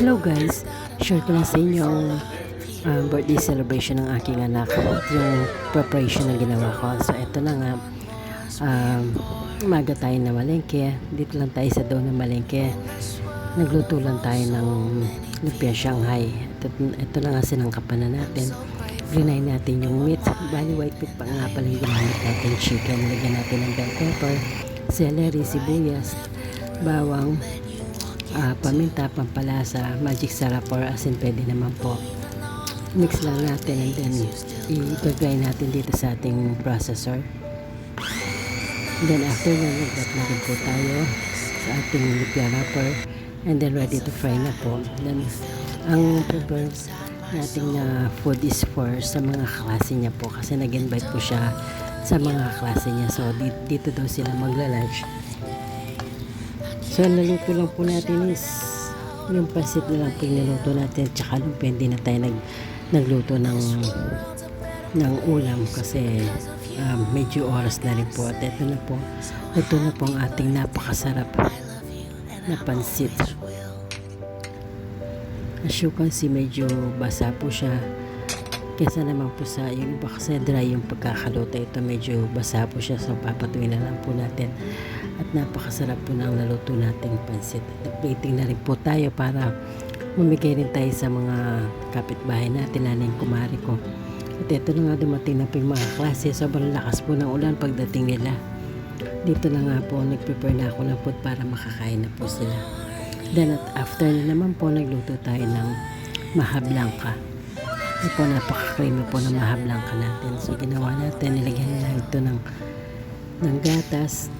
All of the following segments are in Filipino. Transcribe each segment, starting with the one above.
Hello guys, share ko lang sa inyo ang birthday celebration ng aking anak, yung preparation na ginawa ko. So eto na nga, umaga tayo na malengke, dito lang tayo sa doon na malengke. Nagluto lang tayo ng lumpia Shanghai. Ito na nga sinangkapan na natin. Grinay natin yung meat, bali white meat pa nga pala yung ginamit natin, chicken. Lagyan natin ng bell pepper, celery, sibuyas, bawang, paminta, pampalasa, magic sarap or asin pwede naman po. Mix lang natin and then i-gagay natin dito sa ating processor. And then after na nagdat na rin po tayo sa ating lumpia wrapper and then ready to fry na po. Then ang prepare nating food is for sa mga klase niya po kasi nag-invite po siya sa mga klase niya. So dito daw sila magla-lunch. So, naluto lang po natin is yung pasit na lang po yung naluto natin tsaka lumpia. Hindi na tayo nagluto ng ulam kasi medyo oras na rin po. At ito na po ang ating napakasarap na pansit. As you can see, medyo basa po siya kesa naman po sa yung iba kasi dry yung pagkakaluto. Ito medyo basa po siya, so papatuloy na lang po natin. At napakasarap po na ang naluto nating pansit. Nag-plating na rin po tayo para mamigay rin tayo sa mga kapitbahay natin, lalo yung kumari ko. At ito na nga, dumating na po yung mga klase. Sobrang lakas po ng ulan pagdating nila. Dito na nga po, nag-prepare na ako ng food para makakain na po sila. Then at after na naman po, nagluto tayo ng maha blanca. Ito, napaka-creamy po ng maha blanca natin. So ginawa natin, nilagyan na ito ng gatas,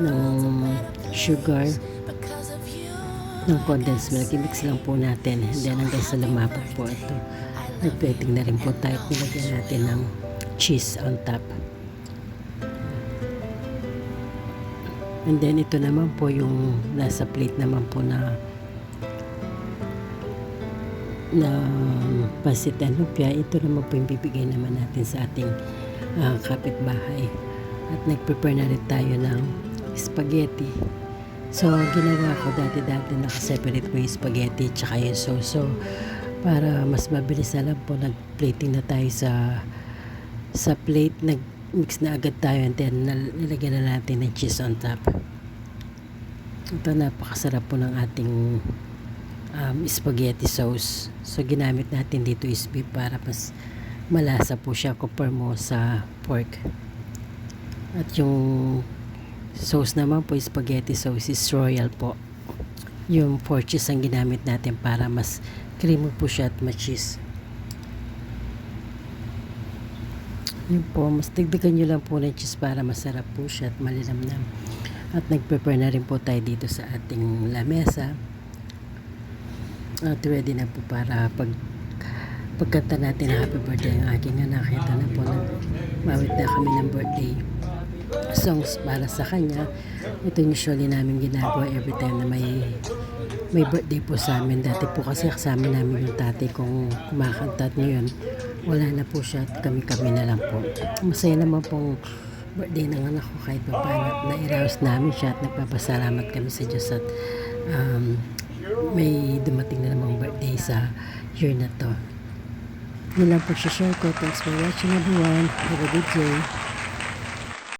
ng sugar, ng condensed milk. I-mix lang po natin and then hanggang sa lumapot po ito. Nag-plating na rin po tayo at nilagyan natin ng cheese on top. And then ito naman po yung nasa plate naman po na pansit and lumpia. Ito naman po yung bibigay naman natin sa ating kapitbahay. At nag-prepare na rin tayo ng spaghetti. So, ginawa ko dati nakaseparate ko yung spaghetti tsaka yung sauce. So, para mas mabilis na lang po, nag-plating na tayo sa plate. Nag-mix na agad tayo and then nilagyan na natin ng cheese on top. Ito, napakasarap po ng ating spaghetti sauce. So, ginamit natin dito is beef para mas malasa po siya compare mo sa pork. At yung sauce naman po, spaghetti sauce is royal po. Yung 4 cheese ang ginamit natin para mas creamy po siya at ma-cheese. Yun po, mas dagdagan nyo lang po ng cheese para masarap po siya at malinamnam. At nag-prepare na rin po tayo dito sa ating lamesa. At ready na po para pagkanta natin na happy birthday ang aking anak. Ito na po, mawit na kami ng birthday songs para sa kanya. Ito usually namin ginagawa every time na may birthday po sa amin. Dati po kasi kasama namin yung tatay kong kumakanta at ngayon wala na po siya at kami na lang po. Masaya naman pong birthday ng anak ko kahit pa paano at na-arouse namin siya at nagpapasalamat kami sa Diyos at may dumating na namang birthday sa year na to. Yun lang po siya share ko. Thanks for watching everyone. Have a good day.